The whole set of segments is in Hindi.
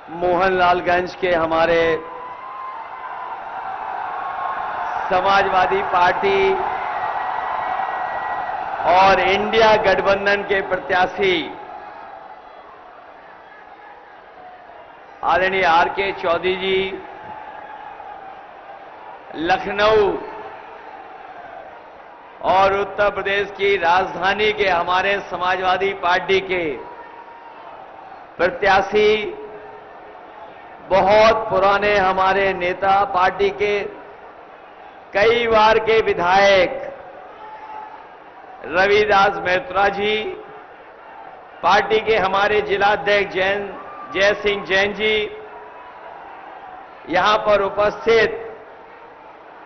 मोहनलालगंज के हमारे समाजवादी पार्टी और इंडिया गठबंधन के प्रत्याशी आदरणीय आर.के. चौधरी जी लखनऊ और उत्तर प्रदेश की राजधानी के हमारे समाजवादी पार्टी के प्रत्याशी, बहुत पुराने हमारे नेता, पार्टी के कई बार के विधायक रविदास मेहत्रा जी, पार्टी के हमारे जिलाध्यक्ष जय सिंह जैन जी, यहां पर उपस्थित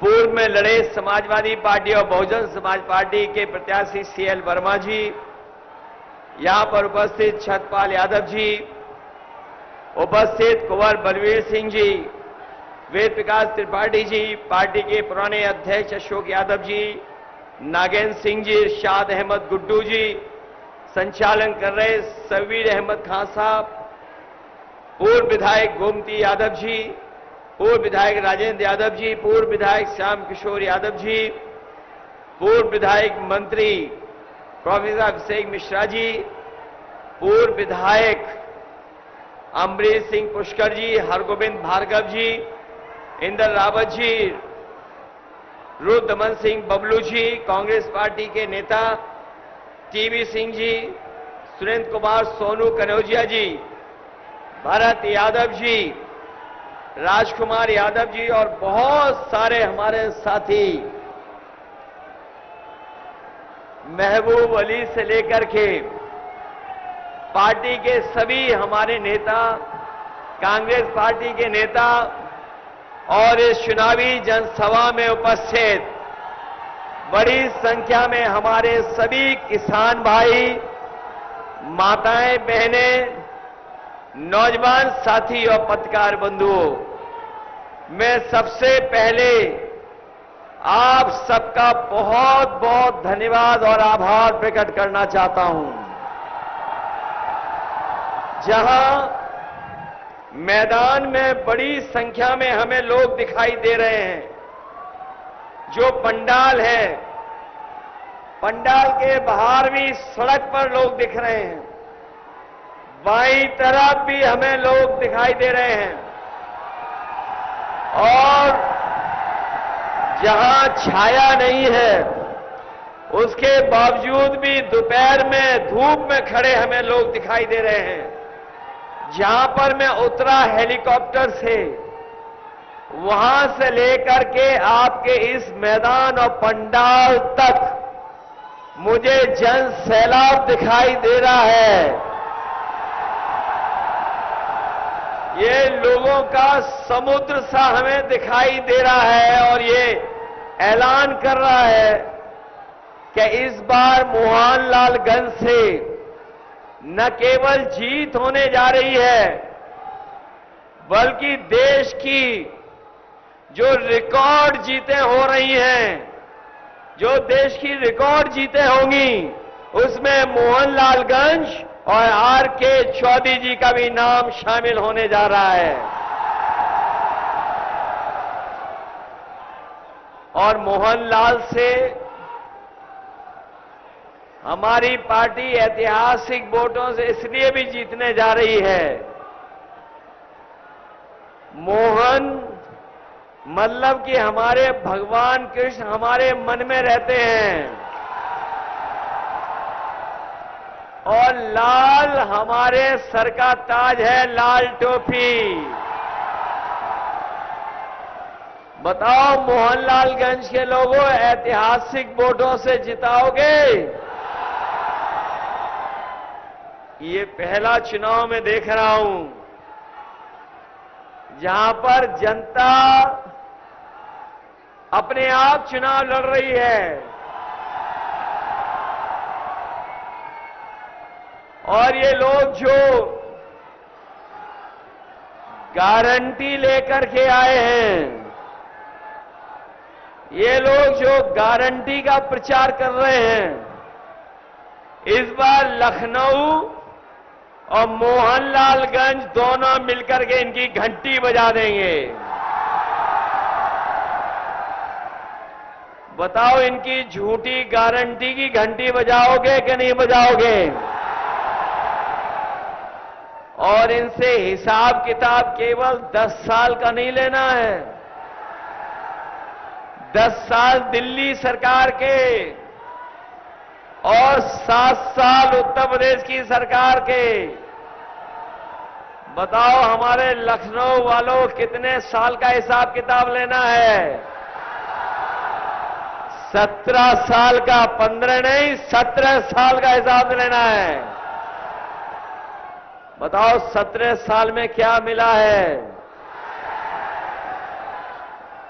पूर्व में लड़े समाजवादी पार्टी और बहुजन समाज पार्टी के प्रत्याशी सीएल वर्मा जी, यहां पर उपस्थित छतपाल यादव जी, उपस्थित कुंवर बलवीर सिंह जी, वेद प्रकाश त्रिपाठी जी, पार्टी के पुराने अध्यक्ष अशोक यादव जी, नागेंद्र सिंह जी, इरशाद अहमद गुड्डू जी, संचालन कर रहे सबीर अहमद खान साहब, पूर्व विधायक गोमती यादव जी, पूर्व विधायक राजेंद्र यादव जी, पूर्व विधायक श्याम किशोर यादव जी, पूर्व विधायक मंत्री प्रोफेसर अभिषेक मिश्रा जी, पूर्व विधायक अमरीश सिंह पुष्कर जी, हरगोविंद भार्गव जी, इंदर रावत जी, रुद्रमन सिंह बबलू जी, कांग्रेस पार्टी के नेता टीवी सिंह जी, सुरेंद्र कुमार सोनू कनौजिया जी, भरत यादव जी, राजकुमार यादव जी और बहुत सारे हमारे साथी, महबूब अली से लेकर के पार्टी के सभी हमारे नेता, कांग्रेस पार्टी के नेता और इस चुनावी जनसभा में उपस्थित बड़ी संख्या में हमारे सभी किसान भाई, माताएं, बहनें, नौजवान साथी और पत्रकार बंधुओं, मैं सबसे पहले आप सबका बहुत बहुत धन्यवाद और आभार प्रकट करना चाहता हूं। जहां मैदान में बड़ी संख्या में हमें लोग दिखाई दे रहे हैं, जो पंडाल है, पंडाल के बाहर भी सड़क पर लोग दिख रहे हैं, बाईं तरफ भी हमें लोग दिखाई दे रहे हैं और जहां छाया नहीं है उसके बावजूद भी दोपहर में धूप में खड़े हमें लोग दिखाई दे रहे हैं। जहां पर मैं उतरा हेलीकॉप्टर से, वहां से लेकर के आपके इस मैदान और पंडाल तक मुझे जन सैलाब दिखाई दे रहा है। ये लोगों का समुद्र सा हमें दिखाई दे रहा है और ये ऐलान कर रहा है कि इस बार मोहनलालगंज से न केवल जीत होने जा रही है, बल्कि देश की जो रिकॉर्ड जीतें हो रही हैं, जो देश की रिकॉर्ड जीतें होंगी, उसमें मोहनलालगंज और आर.के. चौधरी जी का भी नाम शामिल होने जा रहा है। और मोहनलाल से हमारी पार्टी ऐतिहासिक वोटों से इसलिए भी जीतने जा रही है, मोहन मतलब कि हमारे भगवान कृष्ण हमारे मन में रहते हैं और लाल हमारे सर का ताज है, लाल टोपी। बताओ मोहनलालगंज के लोगों, ऐतिहासिक वोटों से जिताओगे? ये पहला चुनाव में देख रहा हूं जहां पर जनता अपने आप चुनाव लड़ रही है और ये लोग जो गारंटी लेकर के आए हैं, ये लोग जो गारंटी का प्रचार कर रहे हैं, इस बार लखनऊ और मोहनलालगंज दोनों मिलकर के इनकी घंटी बजा देंगे। बताओ, इनकी झूठी गारंटी की घंटी बजाओगे कि नहीं बजाओगे? और इनसे हिसाब किताब केवल 10 साल का नहीं लेना है। 10 साल दिल्ली सरकार के और 7 साल उत्तर प्रदेश की सरकार के। बताओ, हमारे लखनऊ वालों कितने साल का हिसाब किताब लेना है? 17 साल का, 15 नहीं 17 साल का हिसाब लेना है। बताओ, 17 साल में क्या मिला है?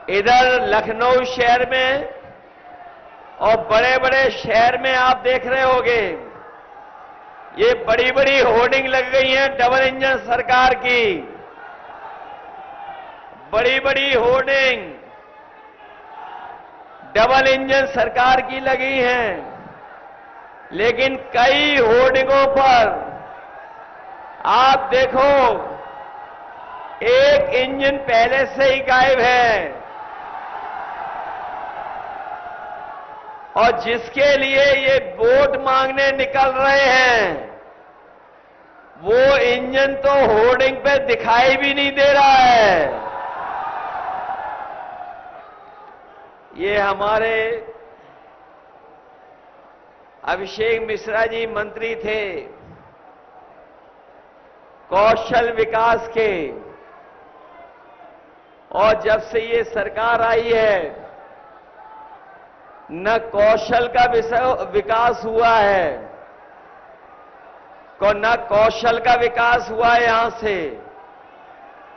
इधर लखनऊ शहर में और बड़े बड़े शहर में आप देख रहे होंगे, ये बड़ी बड़ी होर्डिंग लग गई हैं डबल इंजन सरकार की। बड़ी बड़ी होर्डिंग डबल इंजन सरकार की लगी हैं, लेकिन कई होर्डिंगों पर आप देखो, एक इंजन पहले से ही गायब है। और जिसके लिए ये वोट मांगने निकल रहे हैं, वो इंजन तो होर्डिंग पे दिखाई भी नहीं दे रहा है। ये हमारे अभिषेक मिश्रा जी मंत्री थे कौशल विकास के, और जब से ये सरकार आई है, न कौशल का विकास हुआ है, न कौशल का विकास हुआ है यहां से,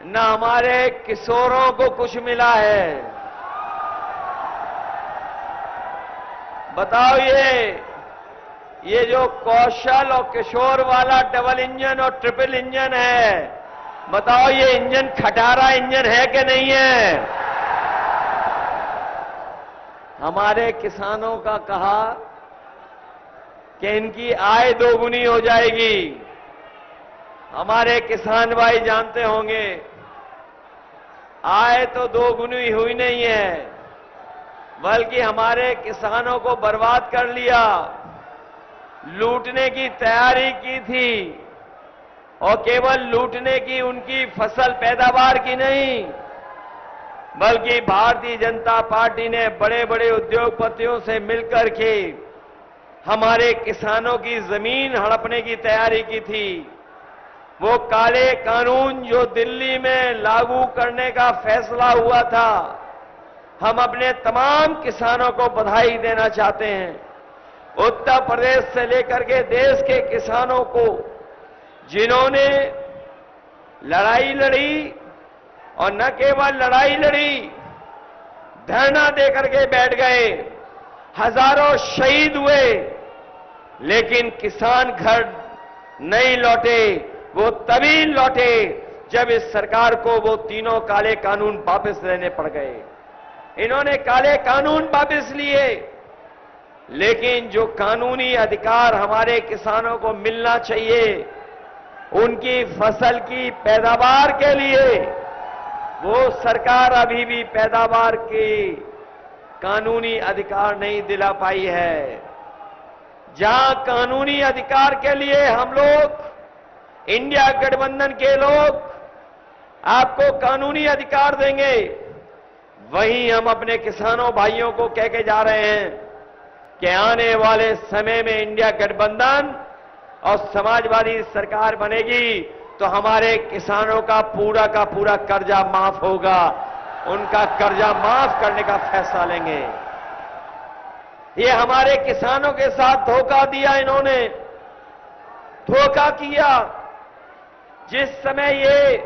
न हमारे किशोरों को कुछ मिला है। बताओ, ये जो कौशल और किशोर वाला डबल इंजन और ट्रिपल इंजन है, बताओ ये इंजन खटारा इंजन है कि नहीं है? हमारे किसानों का कहा कि इनकी आय दोगुनी हो जाएगी। हमारे किसान भाई जानते होंगे, आय तो दोगुनी हुई नहीं है, बल्कि हमारे किसानों को बर्बाद कर लिया। लूटने की तैयारी की थी, और केवल लूटने की, उनकी फसल पैदावार की नहीं, बल्कि भारतीय जनता पार्टी ने बड़े बड़े उद्योगपतियों से मिलकर के हमारे किसानों की जमीन हड़पने की तैयारी की थी। वो काले कानून जो दिल्ली में लागू करने का फैसला हुआ था, हम अपने तमाम किसानों को बधाई देना चाहते हैं। उत्तर प्रदेश से लेकर के देश के किसानों को, जिन्होंने लड़ाई लड़ी, और न केवल लड़ाई लड़ी, धरना देकर के बैठ गए, हजारों शहीद हुए, लेकिन किसान घर नहीं लौटे। वो तभी लौटे जब इस सरकार को वो तीनों काले कानून वापस लेने पड़ गए। इन्होंने काले कानून वापस लिए, लेकिन जो कानूनी अधिकार हमारे किसानों को मिलना चाहिए, उनकी फसल की पैदावार के लिए, वो सरकार अभी भी पैदावार के कानूनी अधिकार नहीं दिला पाई है। जहां कानूनी अधिकार के लिए हम लोग, इंडिया गठबंधन के लोग आपको कानूनी अधिकार देंगे, वहीं हम अपने किसानों भाइयों को कह के जा रहे हैं कि आने वाले समय में इंडिया गठबंधन और समाजवादी सरकार बनेगी तो हमारे किसानों का पूरा कर्जा माफ होगा। उनका कर्जा माफ करने का फैसला लेंगे। ये हमारे किसानों के साथ धोखा दिया, इन्होंने धोखा किया। जिस समय ये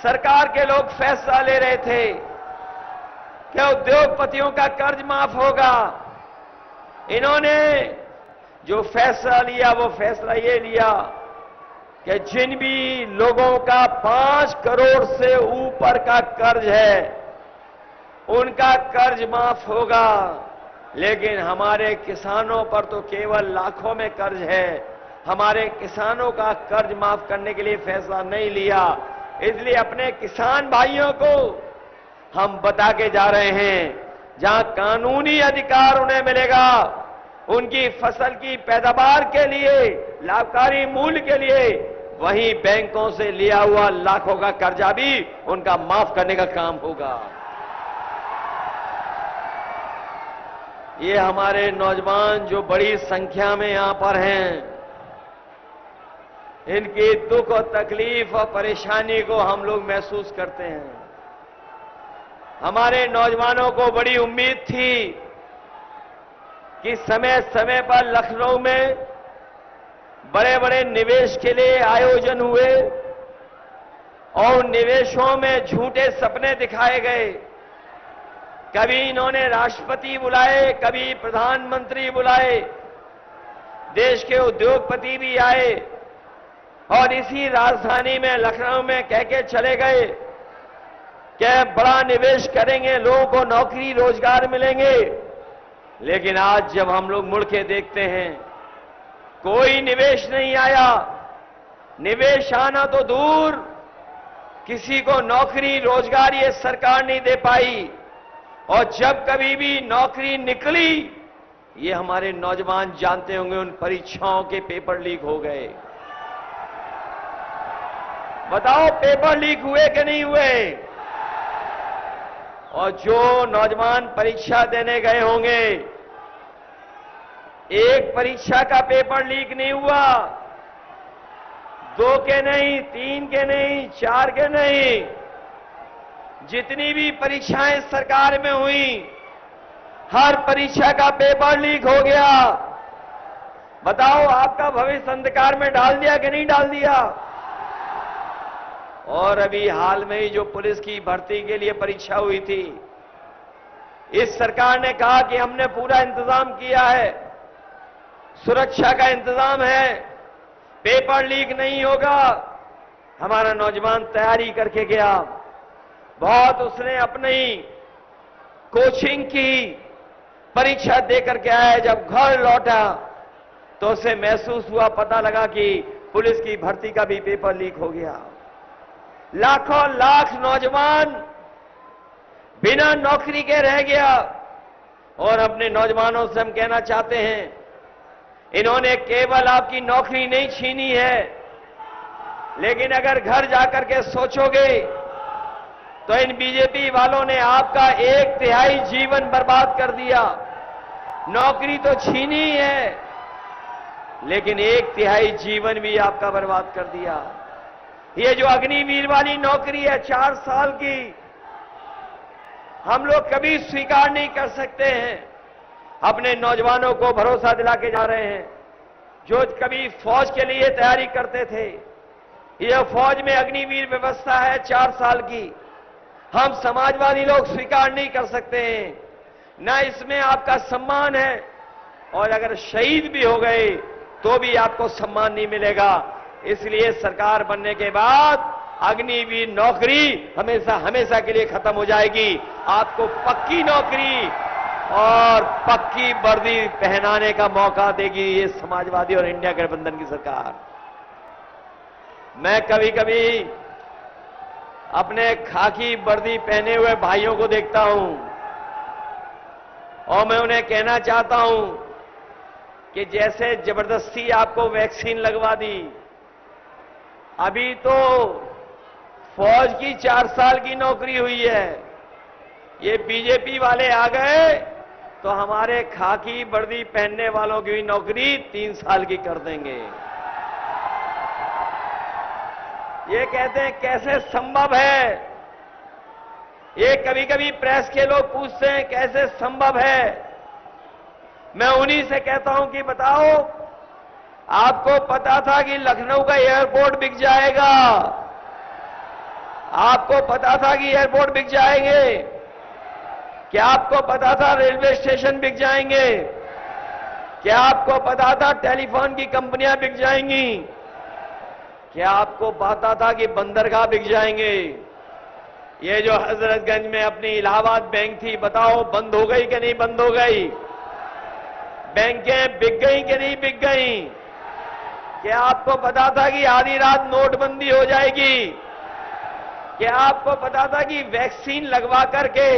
सरकार के लोग फैसला ले रहे थे कि उद्योगपतियों का कर्ज माफ होगा, इन्होंने जो फैसला लिया वो फैसला ये लिया कि जिन भी लोगों का 5 करोड़ से ऊपर का कर्ज है उनका कर्ज माफ होगा, लेकिन हमारे किसानों पर तो केवल लाखों में कर्ज है। हमारे किसानों का कर्ज माफ करने के लिए फैसला नहीं लिया। इसलिए अपने किसान भाइयों को हम बता के जा रहे हैं, जहां कानूनी अधिकार उन्हें मिलेगा, उनकी फसल की पैदावार के लिए, लाभकारी मूल्य के लिए, वहीं बैंकों से लिया हुआ लाखों का कर्जा भी उनका माफ करने का काम होगा। ये हमारे नौजवान जो बड़ी संख्या में यहां पर हैं, इनकी दुख और तकलीफ और परेशानी को हम लोग महसूस करते हैं। हमारे नौजवानों को बड़ी उम्मीद थी कि समय समय पर लखनऊ में बड़े बड़े निवेश के लिए आयोजन हुए और निवेशों में झूठे सपने दिखाए गए। कभी इन्होंने राष्ट्रपति बुलाए, कभी प्रधानमंत्री बुलाए, देश के उद्योगपति भी आए और इसी राजधानी में लखनऊ में कह के चले गए कि बड़ा निवेश करेंगे, लोगों को नौकरी रोजगार मिलेंगे। लेकिन आज जब हम लोग मुड़ के देखते हैं, कोई निवेश नहीं आया। निवेश आना तो दूर, किसी को नौकरी रोजगार ये सरकार नहीं दे पाई। और जब कभी भी नौकरी निकली, ये हमारे नौजवान जानते होंगे, उन परीक्षाओं के पेपर लीक हो गए। बताओ, पेपर लीक हुए कि नहीं हुए? और जो नौजवान परीक्षा देने गए होंगे, एक परीक्षा का पेपर लीक नहीं हुआ, 2 के नहीं, 3 के नहीं, 4 के नहीं, जितनी भी परीक्षाएं सरकार में हुई, हर परीक्षा का पेपर लीक हो गया। बताओ, आपका भविष्य अंधकार में डाल दिया कि नहीं डाल दिया? और अभी हाल में ही जो पुलिस की भर्ती के लिए परीक्षा हुई थी, इस सरकार ने कहा कि हमने पूरा इंतजाम किया है, सुरक्षा का इंतजाम है, पेपर लीक नहीं होगा। हमारा नौजवान तैयारी करके गया, बहुत उसने अपनी कोचिंग की, परीक्षा देकर के आया। जब घर लौटा तो उसे महसूस हुआ, पता लगा कि पुलिस की भर्ती का भी पेपर लीक हो गया। लाखों लाख नौजवान बिना नौकरी के रह गया। और अपने नौजवानों से हम कहना चाहते हैं, इन्होंने केवल आपकी नौकरी नहीं छीनी है, लेकिन अगर घर जाकर के सोचोगे तो इन बीजेपी वालों ने आपका 1/3 जीवन बर्बाद कर दिया। नौकरी तो छीनी ही है, लेकिन 1/3 जीवन भी आपका बर्बाद कर दिया। ये जो अग्निवीर वाली नौकरी है 4 साल की, हम लोग कभी स्वीकार नहीं कर सकते हैं। अपने नौजवानों को भरोसा दिला के जा रहे हैं, जो कभी फौज के लिए तैयारी करते थे। यह फौज में अग्निवीर व्यवस्था है 4 साल की, हम समाजवादी लोग स्वीकार नहीं कर सकते हैं। न इसमें आपका सम्मान है, और अगर शहीद भी हो गए तो भी आपको सम्मान नहीं मिलेगा। इसलिए सरकार बनने के बाद अग्निवीर नौकरी हमेशा हमेशा के लिए खत्म हो जाएगी। आपको पक्की नौकरी और पक्की वर्दी पहनाने का मौका देगी ये समाजवादी और इंडिया गठबंधन की सरकार। मैं कभी कभी अपने खाकी वर्दी पहने हुए भाइयों को देखता हूं और मैं उन्हें कहना चाहता हूं कि जैसे जबरदस्ती आपको वैक्सीन लगवा दी, अभी तो फौज की 4 साल की नौकरी हुई है, ये बीजेपी वाले आ गए तो हमारे खाकी वर्दी पहनने वालों की भी नौकरी 3 साल की कर देंगे। ये कहते हैं कैसे संभव है? ये कभी कभी प्रेस के लोग पूछते हैं कैसे संभव है। मैं उन्हीं से कहता हूं कि बताओ, आपको पता था कि लखनऊ का एयरपोर्ट बिक जाएगा? आपको पता था कि एयरपोर्ट बिक जाएंगे? क्या आपको पता था रेलवे स्टेशन बिक जाएंगे? क्या आपको पता था टेलीफोन की कंपनियां बिक जाएंगी? क्या आपको पता था कि बंदरगाह बिक जाएंगे? ये जो हजरतगंज में अपनी इलाहाबाद बैंक थी, बताओ बंद हो गई कि नहीं बंद हो गई? बैंकें बिक गई कि नहीं बिक गई? क्या आपको पता था कि आधी रात नोटबंदी हो जाएगी? क्या आपको पता था कि वैक्सीन लगवा करके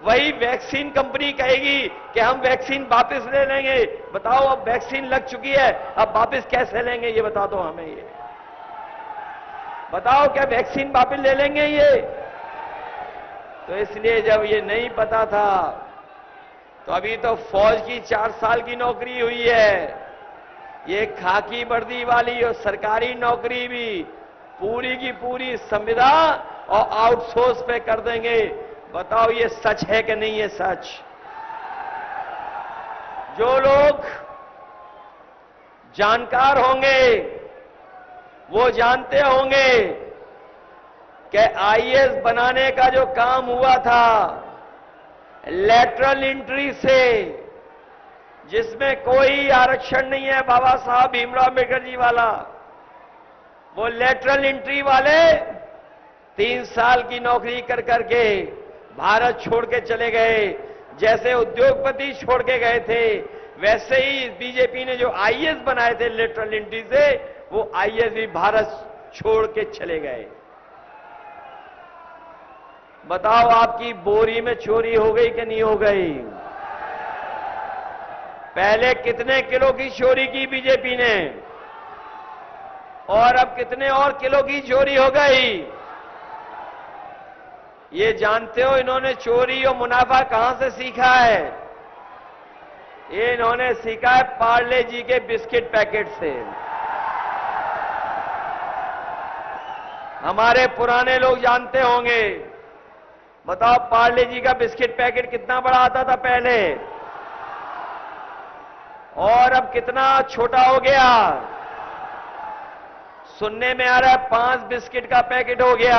वही वैक्सीन कंपनी कहेगी कि हम वैक्सीन वापस ले लेंगे? बताओ, अब वैक्सीन लग चुकी है, अब वापस कैसे लेंगे? ये बता दो हमें, ये बताओ, क्या वैक्सीन वापस ले लेंगे ये? तो इसलिए जब ये नहीं पता था तो अभी तो फौज की 4 साल की नौकरी हुई है, ये खाकी वर्दी वाली और सरकारी नौकरी भी पूरी की पूरी संविदा और आउटसोर्स पे कर देंगे। बताओ, ये सच है कि नहीं? ये सच। जो लोग जानकार होंगे वो जानते होंगे कि आईएएस बनाने का जो काम हुआ था लेटरल एंट्री से, जिसमें कोई आरक्षण नहीं है, बाबा साहब भीमराव अम्बेडकर जी वाला, वो लेटरल एंट्री वाले 3 साल की नौकरी कर करके भारत छोड़ के चले गए। जैसे उद्योगपति छोड़ के गए थे, वैसे ही बीजेपी ने जो आईएएस बनाए थे लेटरल एंट्री से, वो आईएएस भी भारत छोड़ के चले गए। बताओ, आपकी बोरी में चोरी हो गई कि नहीं हो गई? पहले कितने किलो की चोरी की बीजेपी ने, और अब कितने और किलो की चोरी हो गई? ये जानते हो इन्होंने चोरी और मुनाफा कहां से सीखा है? ये इन्होंने सीखा है पार्ले जी के बिस्किट पैकेट से। हमारे पुराने लोग जानते होंगे। बताओ, पार्ले जी का बिस्किट पैकेट कितना बड़ा आता था पहले, और अब कितना छोटा हो गया? सुनने में आ रहा है 5 बिस्किट का पैकेट हो गया।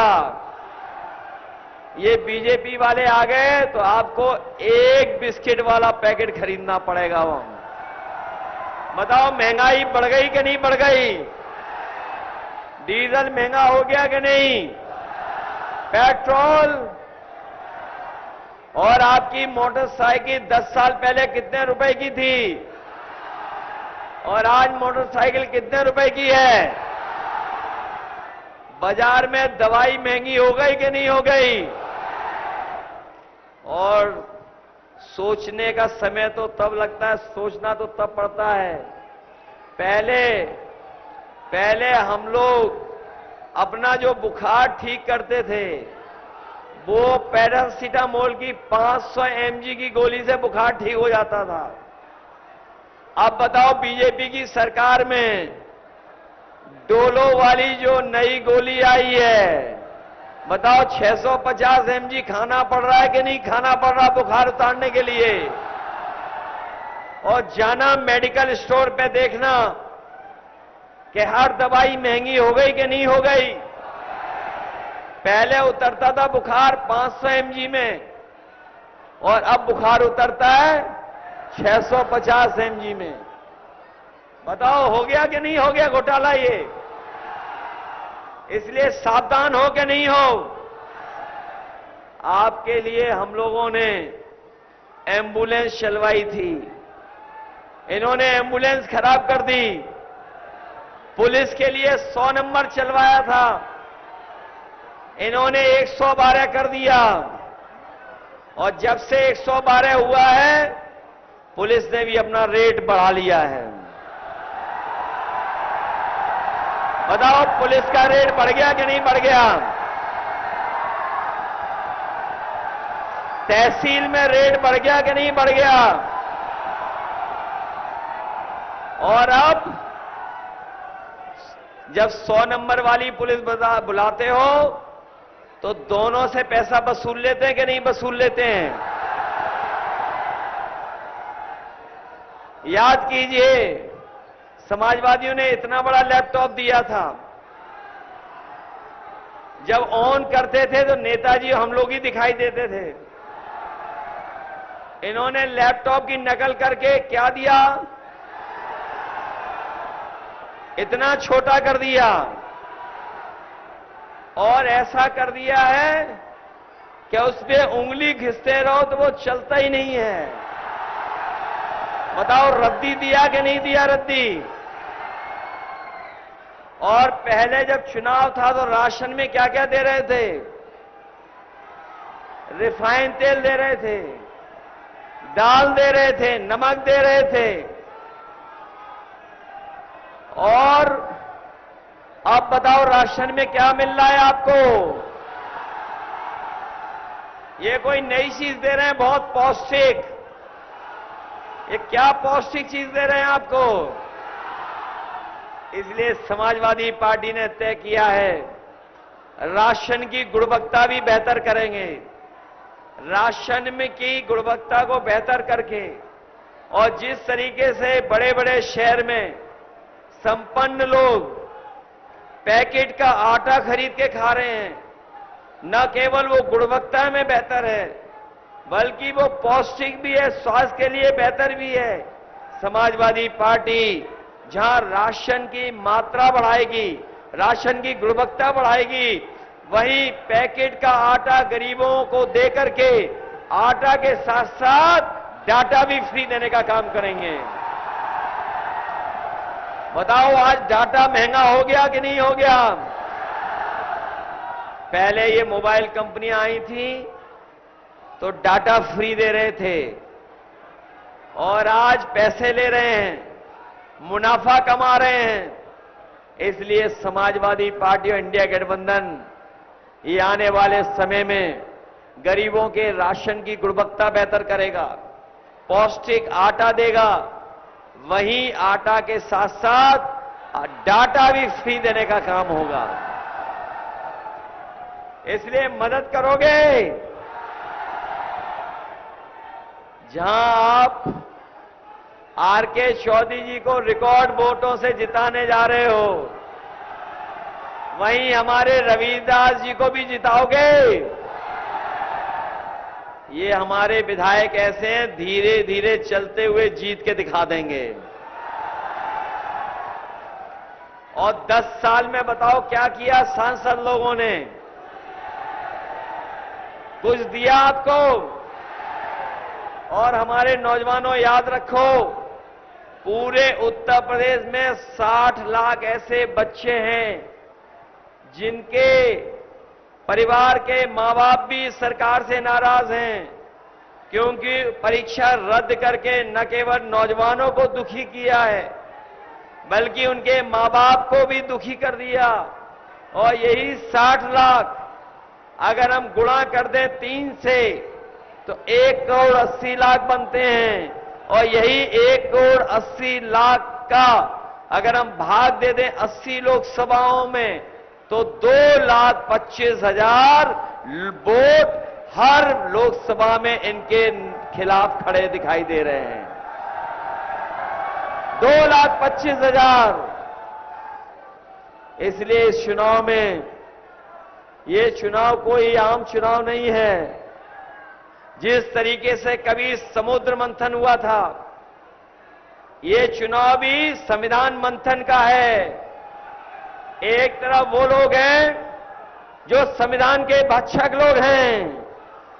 ये बीजेपी वाले आ गए तो आपको 1 बिस्किट वाला पैकेट खरीदना पड़ेगा। वो बताओ, महंगाई बढ़ गई कि नहीं बढ़ गई? डीजल महंगा हो गया कि नहीं? पेट्रोल और आपकी मोटरसाइकिल 10 साल पहले कितने रुपए की थी, और आज मोटरसाइकिल कितने रुपए की है? बाजार में दवाई महंगी हो गई कि नहीं हो गई? और सोचने का समय तो तब लगता है, सोचना तो तब पड़ता है। पहले हम लोग अपना जो बुखार ठीक करते थे, वो पैरासीटामोल की 500 mg की गोली से बुखार ठीक हो जाता था। अब बताओ, बीजेपी की सरकार में डोलो वाली जो नई गोली आई है, बताओ 650 mg खाना पड़ रहा है कि नहीं खाना पड़ रहा बुखार उतारने के लिए? और जाना मेडिकल स्टोर पे देखना कि हर दवाई महंगी हो गई कि नहीं हो गई? पहले उतरता था बुखार 500 mg में, और अब बुखार उतरता है 650 mg में। बताओ, हो गया कि नहीं हो गया घोटाला ये? इसलिए सावधान हो कि नहीं हो? आपके लिए हम लोगों ने एम्बुलेंस चलवाई थी, इन्होंने एम्बुलेंस खराब कर दी। पुलिस के लिए 100 नंबर चलवाया था, इन्होंने 112 कर दिया। और जब से 112 हुआ है, पुलिस ने भी अपना रेट बढ़ा लिया है। बताओ, पुलिस का रेट बढ़ गया कि नहीं बढ़ गया? तहसील में रेट बढ़ गया कि नहीं बढ़ गया? और अब जब 100 नंबर वाली पुलिस बुलाते हो तो दोनों से पैसा वसूल लेते हैं कि नहीं वसूल लेते हैं? याद कीजिए, समाजवादियों ने इतना बड़ा लैपटॉप दिया था, जब ऑन करते थे तो नेताजी हम लोग ही दिखाई देते थे। इन्होंने लैपटॉप की नकल करके क्या दिया, इतना छोटा कर दिया, और ऐसा कर दिया है कि उस पे उंगली घिसते रहो तो वो चलता ही नहीं है। बताओ, रद्दी दिया कि नहीं दिया? रद्दी और पहले जब चुनाव था तो राशन में क्या क्या दे रहे थे? रिफाइन तेल दे रहे थे, दाल दे रहे थे, नमक दे रहे थे। और अब बताओ राशन में क्या मिल रहा है आपको? ये कोई नई चीज दे रहे हैं, बहुत पौष्टिक। ये क्या पौष्टिक चीज दे रहे हैं आपको? इसलिए समाजवादी पार्टी ने तय किया है, राशन की गुणवत्ता भी बेहतर करेंगे। राशन में की गुणवत्ता को बेहतर करके और जिस तरीके से बड़े बड़े शहर में संपन्न लोग पैकेट का आटा खरीद के खा रहे हैं, न केवल वो गुणवत्ता में बेहतर है बल्कि वो पौष्टिक भी है, स्वास्थ्य के लिए बेहतर भी है। समाजवादी पार्टी जहां राशन की मात्रा बढ़ाएगी, राशन की गुणवत्ता बढ़ाएगी, वहीं पैकेट का आटा गरीबों को देकर के आटा के साथ साथ डाटा भी फ्री देने का काम करेंगे। बताओ आज डाटा महंगा हो गया कि नहीं हो गया? पहले ये मोबाइल कंपनियां आई थी तो डाटा फ्री दे रहे थे और आज पैसे ले रहे हैं, मुनाफा कमा रहे हैं। इसलिए समाजवादी पार्टी और इंडिया गठबंधन ये आने वाले समय में गरीबों के राशन की गुणवत्ता बेहतर करेगा, पौष्टिक आटा देगा, वहीं आटा के साथ साथ डाटा भी फ्री देने का काम होगा। इसलिए मदद करोगे? जहां आप आर.के. चौधरी जी को रिकॉर्ड वोटों से जिताने जा रहे हो, वहीं हमारे रविदास जी को भी जिताओगे? ये हमारे विधायक ऐसे हैं, धीरे धीरे चलते हुए जीत के दिखा देंगे। और 10 साल में बताओ क्या किया सांसद लोगों ने? कुछ दिया आपको? और हमारे नौजवानों याद रखो, पूरे उत्तर प्रदेश में 60 लाख ऐसे बच्चे हैं जिनके परिवार के मां बाप भी सरकार से नाराज हैं, क्योंकि परीक्षा रद्द करके न केवल नौजवानों को दुखी किया है बल्कि उनके मां बाप को भी दुखी कर दिया। और यही 60 लाख अगर हम गुणा कर दें 3 से तो 1 करोड़ 80 लाख बनते हैं। और यही 1 करोड़ 80 लाख का अगर हम भाग दे दें 80 लोकसभाओं में तो 2,25,000 वोट हर लोकसभा में इनके खिलाफ खड़े दिखाई दे रहे हैं। 2,25,000। इसलिए इस चुनाव में, ये चुनाव कोई आम चुनाव नहीं है। जिस तरीके से कभी समुद्र मंथन हुआ था, ये चुनाव भी संविधान मंथन का है। एक तरफ वो लोग हैं जो संविधान के भक्षक लोग हैं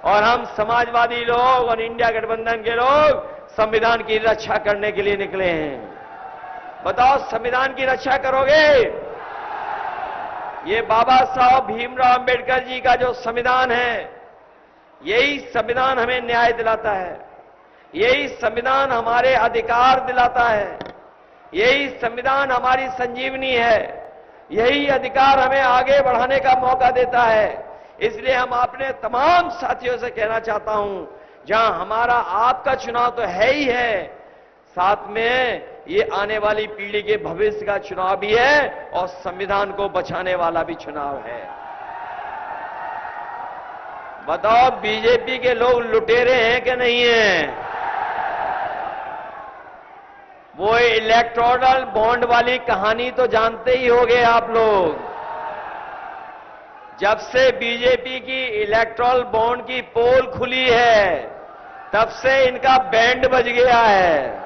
और हम समाजवादी लोग और इंडिया गठबंधन के लोग संविधान की रक्षा करने के लिए निकले हैं। बताओ संविधान की रक्षा करोगे? ये बाबा साहब भीमराव अंबेडकर जी का जो संविधान है, यही संविधान हमें न्याय दिलाता है, यही संविधान हमारे अधिकार दिलाता है, यही संविधान हमारी संजीवनी है, यही अधिकार हमें आगे बढ़ाने का मौका देता है। इसलिए हम अपने तमाम साथियों से कहना चाहता हूं, जहां हमारा आपका चुनाव तो है ही है, साथ में ये आने वाली पीढ़ी के भविष्य का चुनाव भी है और संविधान को बचाने वाला भी चुनाव है। बताओ बीजेपी के लोग लुटेरे हैं कि नहीं हैं? वो इलेक्टोरल बॉन्ड वाली कहानी तो जानते ही होंगे आप लोग। जब से बीजेपी की इलेक्टोरल बॉन्ड की पोल खुली है, तब से इनका बैंड बज गया है।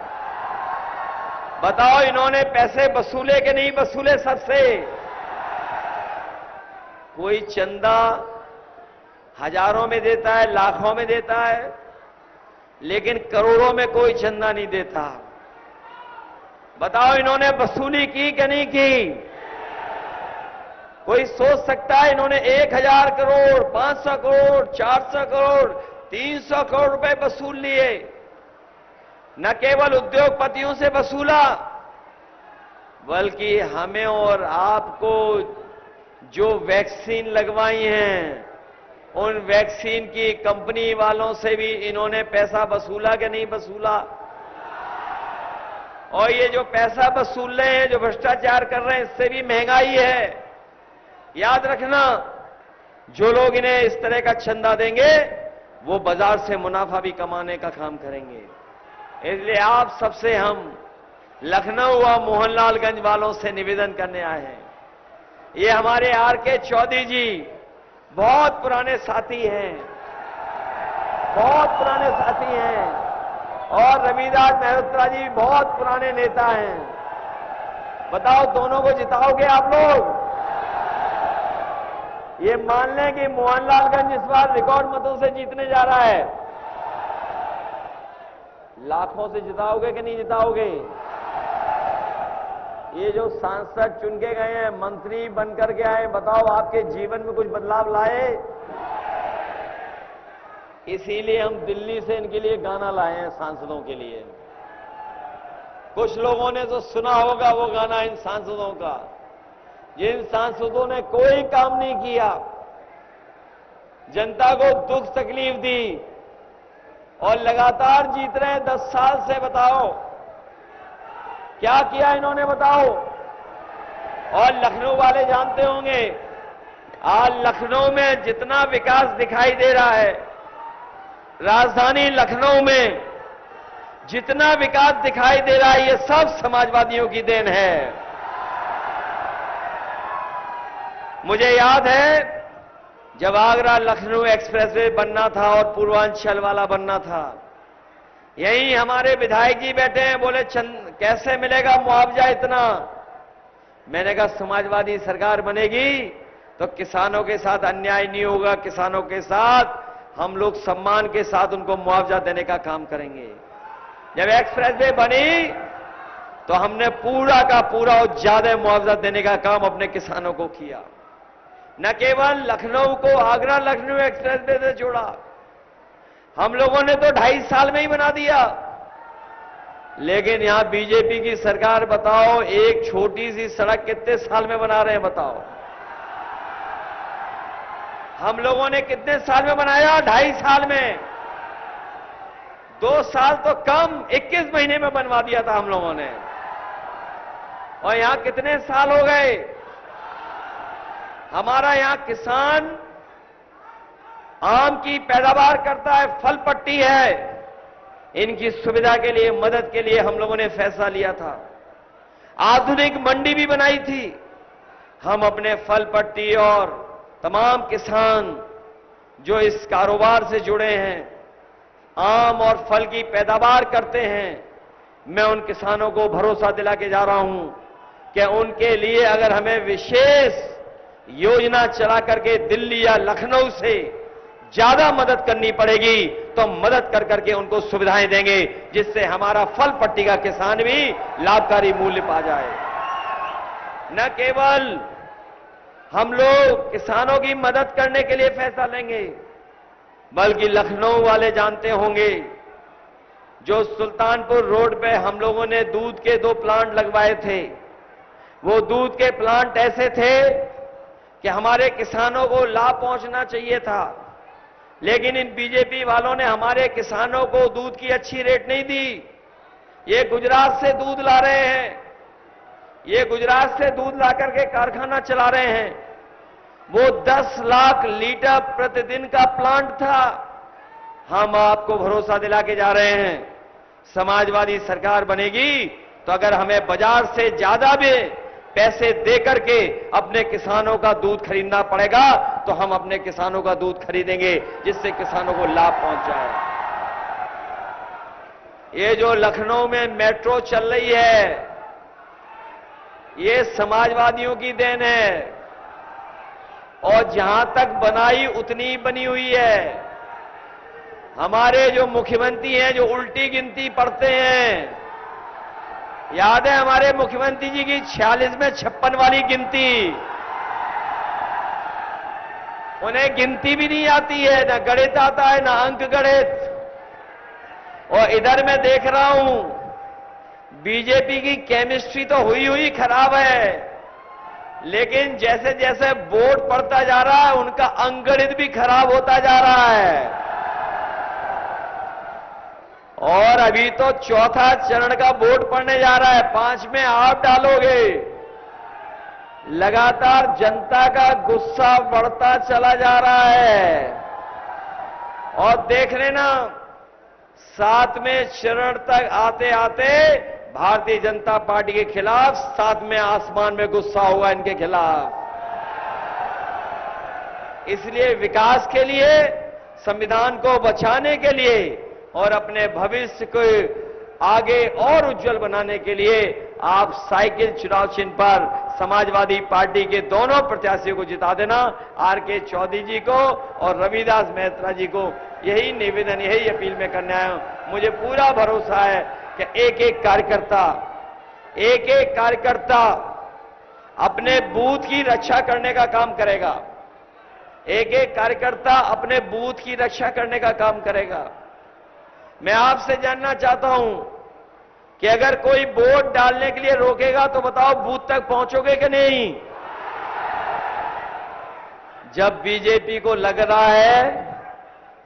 बताओ इन्होंने पैसे वसूले कि नहीं वसूले सबसे? कोई चंदा हजारों में देता है, लाखों में देता है, लेकिन करोड़ों में कोई चंदा नहीं देता। बताओ इन्होंने वसूली की कि नहीं की? कोई सोच सकता है इन्होंने 1000 करोड़, 500 करोड़, 400 करोड़, 300 करोड़ रुपए वसूल लिए। न केवल उद्योगपतियों से वसूला, बल्कि हमें और आपको जो वैक्सीन लगवाई हैं, उन वैक्सीन की कंपनी वालों से भी इन्होंने पैसा वसूला कि नहीं वसूला? और ये जो पैसा वसूल रहे हैं, जो भ्रष्टाचार कर रहे हैं, इससे भी महंगाई है। याद रखना, जो लोग इन्हें इस तरह का चंदा देंगे, वो बाजार से मुनाफा भी कमाने का काम करेंगे। इसलिए आप सबसे हम लखनऊ और मोहनलालगंज वालों से निवेदन करने आए हैं। ये हमारे आर.के. चौधरी जी बहुत पुराने साथी हैं, बहुत पुराने साथी हैं, और रविदास मेहरोत्रा जी बहुत पुराने नेता हैं। बताओ, दोनों को जिताओगे आप लोग? ये मान लें कि मोहनलालगंज इस बार रिकॉर्ड मतों से जीतने जा रहा है। लाखों से जिताओगे कि नहीं जिताओगे? ये जो सांसद चुन के गए हैं, मंत्री बन करके आए, बताओ आपके जीवन में कुछ बदलाव लाए? इसीलिए हम दिल्ली से इनके लिए गाना लाए हैं, सांसदों के लिए। कुछ लोगों ने तो सुना होगा वो गाना इन सांसदों का, जिन सांसदों ने कोई काम नहीं किया, जनता को दुख तकलीफ दी और लगातार जीत रहे हैं 10 साल से। बताओ क्या किया इन्होंने, बताओ। और लखनऊ वाले जानते होंगे, आज लखनऊ में जितना विकास दिखाई दे रहा है, राजधानी लखनऊ में जितना विकास दिखाई दे रहा है, ये सब समाजवादियों की देन है। मुझे याद है जब आगरा लखनऊ एक्सप्रेसवे बनना था और पूर्वांचल वाला बनना था, यहीं हमारे विधायक जी बैठे हैं, बोले कैसे मिलेगा मुआवजा इतना? मैंने कहा समाजवादी सरकार बनेगी तो किसानों के साथ अन्याय नहीं होगा, किसानों के साथ हम लोग सम्मान के साथ उनको मुआवजा देने का काम करेंगे। जब एक्सप्रेसवे बनी तो हमने पूरा का पूरा और ज्यादा मुआवजा देने का काम अपने किसानों को किया। न केवल लखनऊ को आगरा लखनऊ एक्सप्रेसवे से जोड़ा, हम लोगों ने तो 2.5 साल में ही बना दिया। लेकिन यहां बीजेपी की सरकार, बताओ एक छोटी सी सड़क कितने साल में बना रहे हैं? बताओ हम लोगों ने कितने साल में बनाया? 2.5 साल में। 2 साल तो कम, 21 महीने में बनवा दिया था हम लोगों ने। और यहां कितने साल हो गए? हमारा यहां किसान आम की पैदावार करता है, फल पट्टी है, इनकी सुविधा के लिए, मदद के लिए हम लोगों ने फैसला लिया था। आधुनिक मंडी भी बनाई थी। हम अपने फल पट्टी और तमाम किसान जो इस कारोबार से जुड़े हैं, आम और फल की पैदावार करते हैं, मैं उन किसानों को भरोसा दिला के जा रहा हूं कि उनके लिए अगर हमें विशेष योजना चला करके दिल्ली या लखनऊ से ज्यादा मदद करनी पड़ेगी तो मदद कर करके उनको सुविधाएं देंगे, जिससे हमारा फल पट्टी का किसान भी लाभकारी मूल्य पा जाए। न केवल हम लोग किसानों की मदद करने के लिए फैसला लेंगे, बल्कि लखनऊ वाले जानते होंगे, जो सुल्तानपुर रोड पे हम लोगों ने दूध के 2 प्लांट लगवाए थे, वो दूध के प्लांट ऐसे थे कि हमारे किसानों को लाभ पहुंचना चाहिए था, लेकिन इन बीजेपी वालों ने हमारे किसानों को दूध की अच्छी रेट नहीं दी। ये गुजरात से दूध ला रहे हैं, ये गुजरात से दूध ला करके कारखाना चला रहे हैं। वो 10 लाख लीटर प्रतिदिन का प्लांट था। हम आपको भरोसा दिला के जा रहे हैं, समाजवादी सरकार बनेगी तो अगर हमें बाजार से ज्यादा भी पैसे दे करके अपने किसानों का दूध खरीदना पड़ेगा तो हम अपने किसानों का दूध खरीदेंगे, जिससे किसानों को लाभ पहुंच जाए। ये जो लखनऊ में मेट्रो चल रही है, ये समाजवादियों की देन है, और जहां तक बनाई उतनी बनी हुई है। हमारे जो मुख्यमंत्री हैं, जो उल्टी गिनती पढ़ते हैं, याद है हमारे मुख्यमंत्री जी की 46 में 56 वाली गिनती। उन्हें गिनती भी नहीं आती है, ना गणित आता है, ना अंक गणित। और इधर मैं देख रहा हूं बीजेपी की केमिस्ट्री तो हुई हुई खराब है, लेकिन जैसे जैसे वोट पड़ता जा रहा है उनका अंक गणित भी खराब होता जा रहा है। और अभी तो चौथा चरण का वोट पड़ने जा रहा है, 5 में आप डालोगे। लगातार जनता का गुस्सा बढ़ता चला जा रहा है और देख लेना 7वें चरण तक आते आते भारतीय जनता पार्टी के खिलाफ 7वें आसमान में गुस्सा होगा इनके खिलाफ। इसलिए विकास के लिए, संविधान को बचाने के लिए और अपने भविष्य को आगे और उज्जवल बनाने के लिए आप साइकिल चुनाव चिन्ह पर समाजवादी पार्टी के दोनों प्रत्याशियों को जिता देना। आर.के. चौधरी जी को और रविदास मेहता जी को यही निवेदन, यही अपील में करने आया हूं। मुझे पूरा भरोसा है कि एक एक कार्यकर्ता अपने बूथ की रक्षा करने का काम करेगा। एक एक कार्यकर्ता अपने बूथ की रक्षा करने का काम करेगा। मैं आपसे जानना चाहता हूं कि अगर कोई वोट डालने के लिए रोकेगा तो बताओ बूथ तक पहुंचोगे कि नहीं? जब बीजेपी को लग रहा है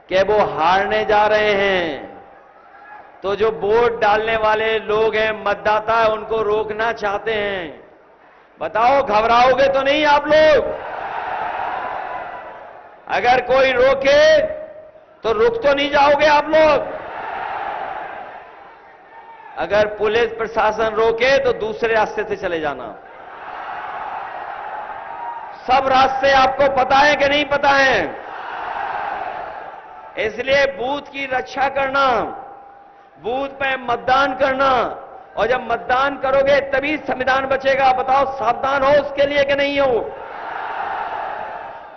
कि वो हारने जा रहे हैं, तो जो वोट डालने वाले लोग हैं, मतदाता है, उनको रोकना चाहते हैं। बताओ घबराओगे तो नहीं आप लोग? अगर कोई रोके तो रुक तो नहीं जाओगे आप लोग? अगर पुलिस प्रशासन रोके तो दूसरे रास्ते से चले जाना। सब रास्ते आपको पता है कि नहीं पता है? इसलिए बूथ की रक्षा करना, बूथ पे मतदान करना, और जब मतदान करोगे तभी संविधान बचेगा। बताओ सावधान हो उसके लिए कि नहीं हो?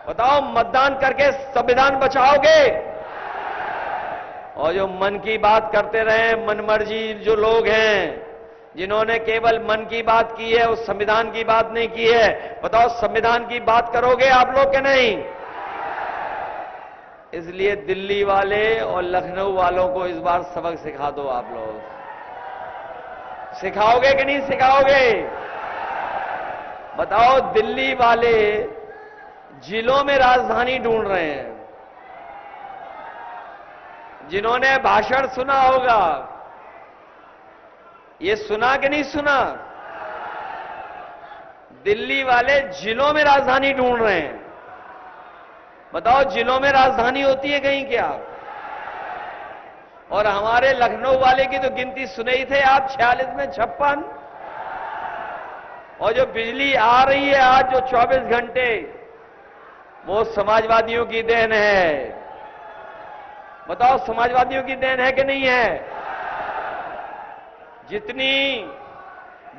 बताओ मतदान करके संविधान बचाओगे? और जो मन की बात करते रहे, मनमर्जी जो लोग हैं, जिन्होंने केवल मन की बात की है, उस संविधान की बात नहीं की है, बताओ संविधान की बात करोगे आप लोग कि नहीं? इसलिए दिल्ली वाले और लखनऊ वालों को इस बार सबक सिखा दो। आप लोग सिखाओगे कि नहीं सिखाओगे? बताओ दिल्ली वाले जिलों में राजधानी ढूंढ रहे हैं। जिन्होंने भाषण सुना होगा, ये सुना कि नहीं सुना? दिल्ली वाले जिलों में राजधानी ढूंढ रहे हैं। बताओ जिलों में राजधानी होती है कहीं क्या? और हमारे लखनऊ वाले की तो गिनती सुने ही थे आप, 46 में 56। और जो बिजली आ रही है आज जो 24 घंटे, वो समाजवादियों की देन है। बताओ समाजवादियों की देन है कि नहीं है? जितनी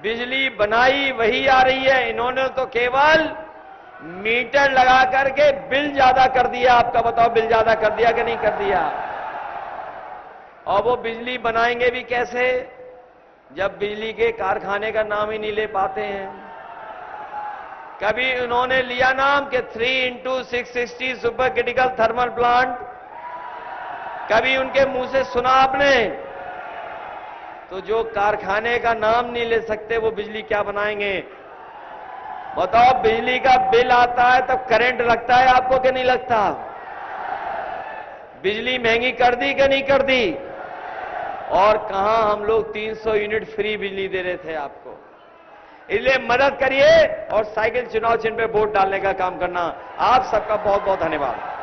बिजली बनाई वही आ रही है। इन्होंने तो केवल मीटर लगा करके बिल ज्यादा कर दिया आपका। बताओ बिल ज्यादा कर दिया कि नहीं कर दिया? और वो बिजली बनाएंगे भी कैसे, जब बिजली के कारखाने का नाम ही नहीं ले पाते हैं। कभी उन्होंने लिया नाम कि 3x660 super critical thermal plant, कभी उनके मुंह से सुना आपने? तो जो कारखाने का नाम नहीं ले सकते वो बिजली क्या बनाएंगे? बताओ बिजली का बिल आता है तब करंट लगता है आपको कि नहीं लगता? बिजली महंगी कर दी कि नहीं कर दी? और कहां हम लोग 300 यूनिट फ्री बिजली दे रहे थे आपको। इसलिए मदद करिए और साइकिल चुनाव चिन्ह पे वोट डालने का काम करना। आप सबका बहुत बहुत धन्यवाद।